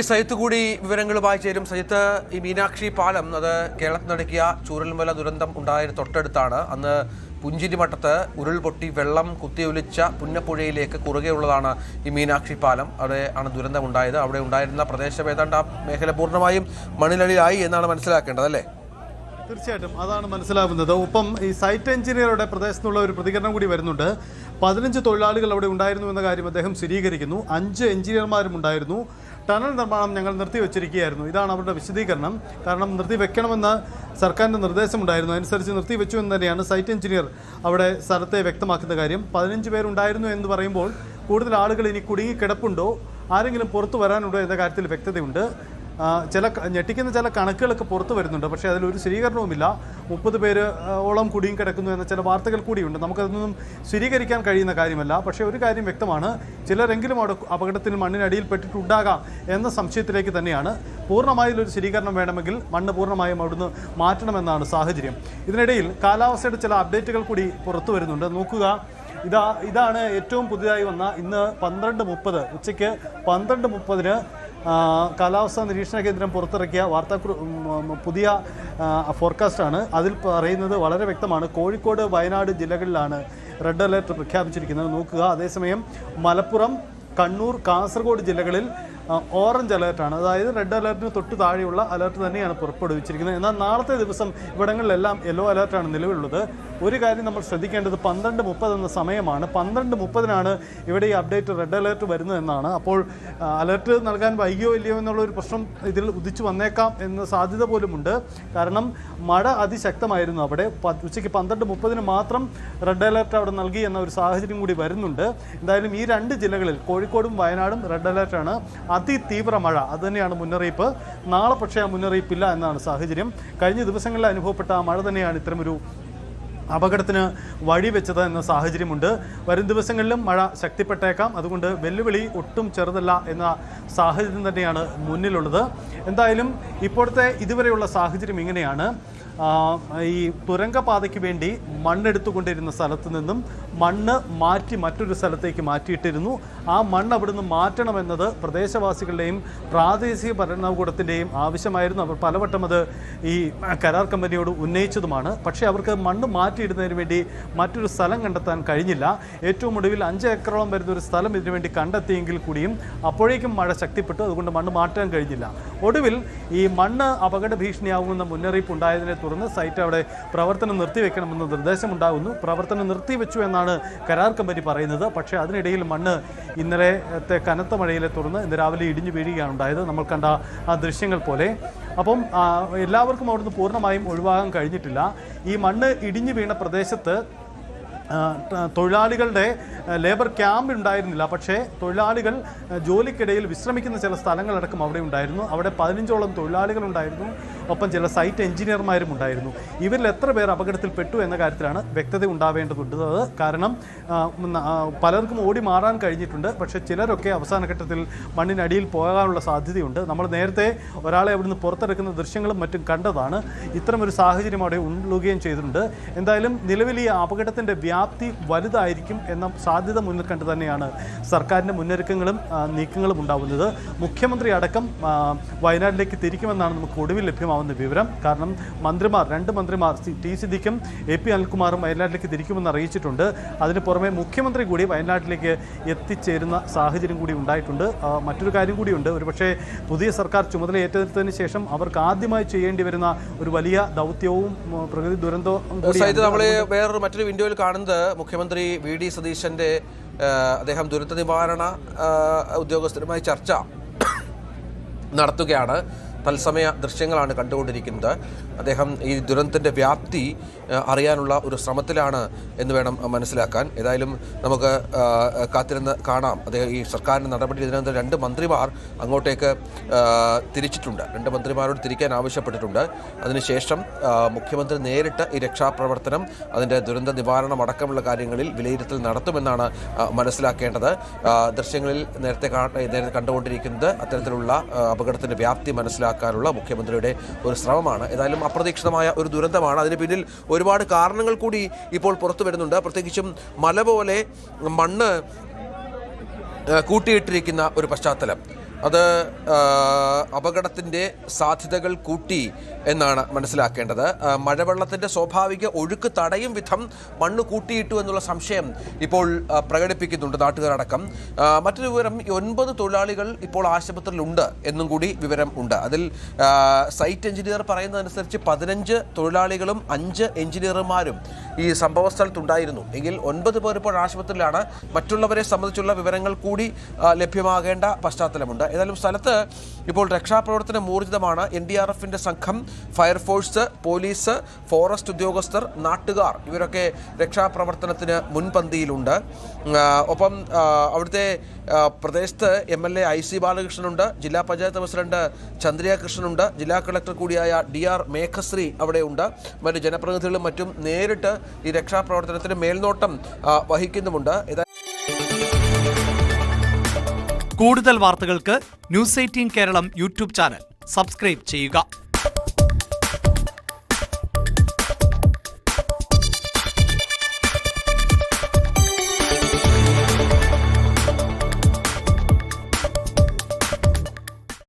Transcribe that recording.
സജിത്ത് കൂടി വിവരങ്ങളുമായി ചേരും. സജിത്ത്, ഈ മീനാക്ഷി പാലം അത് കേരളത്തിൽ നടക്കിയ ചൂരൽമല ദുരന്തം ഉണ്ടായ തൊട്ടടുത്താണ്. അന്ന് പുഞ്ചിരിമട്ടത്ത് ഉരുൾപൊട്ടി വെള്ളം കുത്തിയൊലിച്ച പുന്നപ്പുഴയിലേക്ക് കുറുകെയുള്ളതാണ് ഈ മീനാക്ഷി പാലം. അവിടെ ആണ് ദുരന്തമുണ്ടായത്. അവിടെ ഉണ്ടായിരുന്ന പ്രദേശം ഏതാണ്ട് ആ മേഖല പൂർണ്ണമായും മണ്ണിനടിയിലായി എന്നാണ് മനസ്സിലാക്കേണ്ടത്, അല്ലേ? തീർച്ചയായിട്ടും അതാണ് മനസ്സിലാവുന്നത്. ഒപ്പം ഈ സൈറ്റ് എഞ്ചിനീയറുടെ പ്രദേശത്തുള്ള ഒരു പ്രതികരണം കൂടി വരുന്നുണ്ട്. 15 തൊഴിലാളികൾ അവിടെ ഉണ്ടായിരുന്നു എന്ന കാര്യം അദ്ദേഹം സ്ഥിരീകരിക്കുന്നു. 5 എഞ്ചിനീയർമാരും ഉണ്ടായിരുന്നു. ടണൽ നിർമ്മാണം ഞങ്ങൾ നിർത്തിവെച്ചിരിക്കുകയായിരുന്നു. ഇതാണ് അവരുടെ വിശദീകരണം. കാരണം നിർത്തിവെക്കണമെന്ന് സർക്കാരിൻ്റെ നിർദ്ദേശമുണ്ടായിരുന്നു, അനുസരിച്ച് നിർത്തിവെച്ചു എന്ന് തന്നെയാണ് സൈറ്റ് എഞ്ചിനീയർ അവിടെ സ്ഥലത്തെ വ്യക്തമാക്കുന്ന കാര്യം. 15 പേരുണ്ടായിരുന്നു എന്ന് പറയുമ്പോൾ കൂടുതൽ ആളുകൾ ഇനി കുടുങ്ങിക്കിടപ്പുണ്ടോ, ആരെങ്കിലും പുറത്തു വരാനുണ്ടോ എന്ന കാര്യത്തിൽ വ്യക്തതയുണ്ട്. ഞെട്ടിക്കുന്ന ചില കണക്കുകളൊക്കെ പുറത്തു വരുന്നുണ്ട്. പക്ഷേ അതിലൊരു സ്ഥിരീകരണവുമില്ല. 30 പേര് ഓളം കുടുങ്ങി കിടക്കുന്നു എന്ന ചില വാർത്തകൾ കൂടിയുണ്ട്. നമുക്കതൊന്നും സ്ഥിരീകരിക്കാൻ കഴിയുന്ന കാര്യമല്ല. പക്ഷേ ഒരു കാര്യം വ്യക്തമാണ്, ചിലരെങ്കിലും അവിടെ അപകടത്തിൽ മണ്ണിനടിയിൽപ്പെട്ടിട്ടുണ്ടാകാം എന്ന സംശയത്തിലേക്ക് തന്നെയാണ്. പൂർണ്ണമായൊരു സ്ഥിരീകരണം വേണമെങ്കിൽ മണ്ണ് പൂർണ്ണമായും അവിടുന്ന് മാറ്റണമെന്നാണ് സാഹചര്യം. ഇതിനിടയിൽ കാലാവസ്ഥയുടെ ചില അപ്ഡേറ്റുകൾ കൂടി പുറത്തു വരുന്നുണ്ട്. നോക്കുക, ഇതാണ് ഏറ്റവും പുതിയതായി വന്ന ഇന്ന് 12:30 ഉച്ചയ്ക്ക് 12:30 കാലാവസ്ഥാ നിരീക്ഷണ കേന്ദ്രം പുറത്തിറക്കിയ പുതിയ ഫോർകാസ്റ്റാണ്. അതിൽ പറയുന്നത് വളരെ വ്യക്തമാണ്. കോഴിക്കോട്, വയനാട് ജില്ലകളിലാണ് റെഡ് അലേർട്ട് പ്രഖ്യാപിച്ചിരിക്കുന്നത്. നോക്കുക, അതേസമയം മലപ്പുറം, കണ്ണൂർ, കാസർഗോഡ് ജില്ലകളിൽ ഓറഞ്ച് അലേർട്ടാണ്. അതായത് റെഡ് അലേർട്ടിന് തൊട്ട് താഴെയുള്ള അലേർട്ട് തന്നെയാണ് പുറപ്പെടുവിച്ചിരിക്കുന്നത്. എന്നാൽ നാളത്തെ ദിവസം ഇവിടങ്ങളിലെല്ലാം യെല്ലോ അലേർട്ടാണ് നിലവിലുള്ളത്. ഒരു കാര്യം നമ്മൾ ശ്രദ്ധിക്കേണ്ടത് 12:30 എന്ന സമയമാണ്. 12:30 ഇവിടെ ഈ അപ്ഡേറ്റ് റെഡ് അലേർട്ട് വരുന്നതെന്നാണ്. അപ്പോൾ അലേർട്ട് നൽകാൻ വൈകിയോ ഇല്ലയോ എന്നുള്ളൊരു പ്രശ്നം ഇതിൽ ഉദിച്ചു വന്നേക്കാം എന്ന സാധ്യത പോലുമുണ്ട്. കാരണം മഴ അതിശക്തമായിരുന്നു അവിടെ. ഉച്ചയ്ക്ക് 12:30 മാത്രം റെഡ് അലേർട്ട് അവിടെ നൽകി എന്ന ഒരു സാഹചര്യം കൂടി വരുന്നുണ്ട്. എന്തായാലും ഈ 2 ജില്ലകളിൽ കോഴിക്കോടും വയനാടും റെഡ് അലേർട്ടാണ്. അതിതീവ്ര മഴ അത് തന്നെയാണ് മുന്നറിയിപ്പ്. നാളെ പക്ഷേ ആ മുന്നറിയിപ്പില്ല എന്നാണ് സാഹചര്യം. കഴിഞ്ഞ ദിവസങ്ങളിൽ അനുഭവപ്പെട്ട ആ മഴ തന്നെയാണ് ഇത്തരമൊരു അപകടത്തിന് വഴിവെച്ചത് എന്ന സാഹചര്യമുണ്ട്. വരും ദിവസങ്ങളിലും മഴ ശക്തിപ്പെട്ടേക്കാം. അതുകൊണ്ട് വെല്ലുവിളി ഒട്ടും ചെറുതല്ല എന്ന സാഹചര്യം തന്നെയാണ് മുന്നിലുള്ളത്. എന്തായാലും ഇപ്പോഴത്തെ ഇതുവരെയുള്ള സാഹചര്യം ഇങ്ങനെയാണ്. ഈ തുരങ്കപാതയ്ക്ക് വേണ്ടി മണ്ണെടുത്തുകൊണ്ടിരുന്ന സ്ഥലത്ത് നിന്നും മണ്ണ് മാറ്റി മറ്റൊരു സ്ഥലത്തേക്ക് മാറ്റിയിട്ടിരുന്നു. ആ മണ്ണ് അവിടുന്ന് മാറ്റണമെന്നത് പ്രദേശവാസികളുടെയും പ്രാദേശിക ഭരണകൂടത്തിൻ്റെയും ആവശ്യമായിരുന്നു. അവർ പലവട്ടം അത് ഈ കരാർ കമ്പനിയോട് ഉന്നയിച്ചതുമാണ്. പക്ഷേ അവർക്ക് മണ്ണ് മാറ്റിയിടുന്നതിന് വേണ്ടി മറ്റൊരു സ്ഥലം കണ്ടെത്താൻ കഴിഞ്ഞില്ല. ഏറ്റവും ഒടുവിൽ 5 ഏക്കറോളം വരുന്ന ഒരു സ്ഥലം ഇതിനു വേണ്ടി കണ്ടെത്തിയെങ്കിൽ കൂടിയും അപ്പോഴേക്കും മഴ ശക്തിപ്പെട്ടു. അതുകൊണ്ട് മണ്ണ് മാറ്റാൻ കഴിഞ്ഞില്ല. ഒടുവിൽ ഈ മണ്ണ് അപകട ഭീഷണിയാവുമെന്ന മുന്നറിയിപ്പ് ഉണ്ടായതിനെ തുടർന്ന് സൈറ്റ് അവിടെ പ്രവർത്തനം നിർത്തിവെക്കണമെന്ന് നിർദ്ദേശമുണ്ടാകുന്നു. പ്രവർത്തനം നിർത്തിവെച്ചു എന്നാണ് കരാർ കമ്പനി പറയുന്നത്. പക്ഷേ അതിനിടയിൽ മണ്ണ് ഇന്നലത്തെ കനത്ത മഴയിലെ തുടർന്ന് ഇന്ന് രാവിലെ ഇടിഞ്ഞു വീഴുകയാണ് ഉണ്ടായത്. നമ്മൾ കണ്ട ആ ദൃശ്യങ്ങൾ പോലെ. അപ്പം എല്ലാവർക്കും അവിടുന്ന് പൂർണ്ണമായും ഒഴിവാകാൻ കഴിഞ്ഞിട്ടില്ല. ഈ മണ്ണ് ഇടിഞ്ഞു വീണ പ്രദേശത്ത് തൊഴിലാളികളുടെ ലേബർ ക്യാമ്പ് ഉണ്ടായിരുന്നില്ല. പക്ഷേ തൊഴിലാളികൾ ജോലിക്കിടയിൽ വിശ്രമിക്കുന്ന ചില സ്ഥലങ്ങളടക്കം അവിടെ ഉണ്ടായിരുന്നു. അവിടെ 15ഓളം തൊഴിലാളികളുണ്ടായിരുന്നു. ഒപ്പം ചില സൈറ്റ് എഞ്ചിനീയർമാരും ഉണ്ടായിരുന്നു. ഇവരിൽ എത്ര പേർ അപകടത്തിൽപ്പെട്ടു എന്ന കാര്യത്തിലാണ് വ്യക്തത ഉണ്ടാവേണ്ടതുണ്ട്. കാരണം പലർക്കും ഓടി മാറാൻ കഴിഞ്ഞിട്ടുണ്ട്. പക്ഷേ ചിലരൊക്കെ അവസാന ഘട്ടത്തിൽ മണ്ണിനടിയിൽ പോകാനുള്ള സാധ്യതയുണ്ട്. നമ്മൾ നേരത്തെ ഒരാളെ അവിടുന്ന് പുറത്തെടുക്കുന്ന ദൃശ്യങ്ങളും മറ്റും കണ്ടതാണ്. ഇത്തരമൊരു സാഹചര്യം അവിടെ ഉണ്ടാവുകയും ചെയ്തിട്ടുണ്ട്. എന്തായാലും നിലവിൽ ഈ അപകടത്തിൻ്റെ വ്യാപ്തി വലുതായിരിക്കും എന്ന സാധ്യത മുന്നിൽ കണ്ട് തന്നെയാണ് സർക്കാരിൻ്റെ മുന്നൊരുക്കങ്ങളും നീക്കങ്ങളും ഉണ്ടാവുന്നത്. മുഖ്യമന്ത്രി അടക്കം വയനാട്ടിലേക്ക് തിരിക്കുമെന്നാണ് നമുക്ക് ഒടുവിൽ ലഭ്യമാവുന്ന വിവരം. കാരണം 2 മന്ത്രിമാർ ടി സിദ്ദിഖും AP അനിൽകുമാറും വയനാട്ടിലേക്ക് തിരിക്കുമെന്ന് അറിയിച്ചിട്ടുണ്ട്. അതിന് പുറമെ മുഖ്യമന്ത്രി കൂടി വയനാട്ടിലേക്ക് എത്തിച്ചേരുന്ന സാഹചര്യം കൂടി ഉണ്ടായിട്ടുണ്ട്. മറ്റൊരു കാര്യം കൂടിയുണ്ട്. ഒരുപക്ഷെ പുതിയ സർക്കാർ ചുമതലയേറ്റെടുത്തതിന് ശേഷം അവർക്ക് ആദ്യമായി ചെയ്യേണ്ടി വരുന്ന ഒരു വലിയ ദൗത്യവും പ്രകൃതി ദുരന്തവും വേറൊരു മറ്റൊരു വീഡിയോയിൽ കാണുന്നത് മുഖ്യമന്ത്രി VD സതീശന്റെ അദ്ദേഹം ദുരന്ത നിവാരണ ഉദ്യോഗസ്ഥരുമായി ചർച്ച നടത്തുകയാണ്. തത്സമയ ദൃശ്യങ്ങളാണ് കണ്ടുകൊണ്ടിരിക്കുന്നത്. അദ്ദേഹം ഈ ദുരന്തത്തിൻ്റെ വ്യാപ്തി അറിയാനുള്ള ഒരു ശ്രമത്തിലാണ് എന്ന് വേണം മനസ്സിലാക്കാൻ. ഏതായാലും നമുക്ക് കാത്തിരുന്ന് കാണാം. അദ്ദേഹം ഈ സർക്കാരിൻ്റെ നടപടി ഇതിനകത്ത് 2 മന്ത്രിമാർ അങ്ങോട്ടേക്ക് തിരിച്ചിട്ടുണ്ട്. 2 മന്ത്രിമാരോട് തിരിക്കാൻ ആവശ്യപ്പെട്ടിട്ടുണ്ട്. അതിനുശേഷം മുഖ്യമന്ത്രി നേരിട്ട് ഈ രക്ഷാപ്രവർത്തനം, അതിൻ്റെ ദുരന്ത നിവാരണം അടക്കമുള്ള കാര്യങ്ങളിൽ വിലയിരുത്തൽ നടത്തുമെന്നാണ് മനസ്സിലാക്കേണ്ടത്. ദൃശ്യങ്ങളിൽ നേരത്തെ കണ്ടുകൊണ്ടിരിക്കുന്നത് അത്തരത്തിലുള്ള അപകടത്തിൻ്റെ വ്യാപ്തി മനസ്സിലാക്കാനുള്ള മുഖ്യമന്ത്രിയുടെ ഒരു ശ്രമമാണ്. ഏതായാലും അപ്രതീക്ഷിതമായ ഒരു ദുരന്തമാണ്. അതിന് പിന്നിൽ ഒരുപാട് കാരണങ്ങൾ കൂടി ഇപ്പോൾ പുറത്തു വരുന്നുണ്ട്. പ്രത്യേകിച്ചും മല പോലെ മണ്ണ് കൂട്ടിയിട്ടിരിക്കുന്ന ഒരു പശ്ചാത്തലം. അത് അപകടത്തിൻ്റെ സാധ്യതകൾ കൂട്ടി എന്നാണ് മനസ്സിലാക്കേണ്ടത്. മഴവെള്ളത്തിൻ്റെ സ്വാഭാവിക ഒഴുക്ക് തടയും വിധം മണ്ണ് കൂട്ടിയിട്ടു എന്നുള്ള സംശയം ഇപ്പോൾ പ്രകടിപ്പിക്കുന്നുണ്ട് നാട്ടുകാരടക്കം. മറ്റൊരു വിവരം, 9 തൊഴിലാളികൾ ഇപ്പോൾ ആശുപത്രിയിലുണ്ട് എന്നും കൂടി വിവരം ഉണ്ട്. അതിൽ സൈറ്റ് എഞ്ചിനീയർ പറയുന്നതനുസരിച്ച് 15 തൊഴിലാളികളും 5 എഞ്ചിനീയർമാരും ഈ സംഭവ സ്ഥലത്തുണ്ടായിരുന്നു. എങ്കിൽ 9 പേർ ഇപ്പോൾ ആശുപത്രിയിലാണ്. മറ്റുള്ളവരെ സംബന്ധിച്ചുള്ള വിവരങ്ങൾ കൂടി ലഭ്യമാകേണ്ട പശ്ചാത്തലമുണ്ട്. ഏതായാലും സ്ഥലത്ത് ഇപ്പോൾ രക്ഷാപ്രവർത്തനം ഊർജിതമാണ്. NDRFിൻ്റെ സംഘം, ഫയർഫോഴ്സ്, പോലീസ്, ഫോറസ്റ്റ് ഉദ്യോഗസ്ഥർ, നാട്ടുകാർ ഇവരൊക്കെ രക്ഷാപ്രവർത്തനത്തിന് മുൻപന്തിയിലുണ്ട്. ഒപ്പം അവിടുത്തെ പ്രദേശത്ത് MLA IC ബാലകൃഷ്ണനുണ്ട്, ജില്ലാ പഞ്ചായത്ത് പ്രസിഡന്റ് ചന്ദ്രിയ കൃഷ്ണനുണ്ട്, ജില്ലാ കളക്ടർ കൂടിയായ DR മേഘശ്രീ അവിടെ ഉണ്ട്. മറ്റ് ജനപ്രതിനിധികളും മറ്റും നേരിട്ട് ഈ രക്ഷാപ്രവർത്തനത്തിന് മേൽനോട്ടം വഹിക്കുന്നുമുണ്ട്. കൂടുതൽ വാർത്തകൾക്ക് News 18 Keralam YouTube channel subscribe ചെയ്യുക.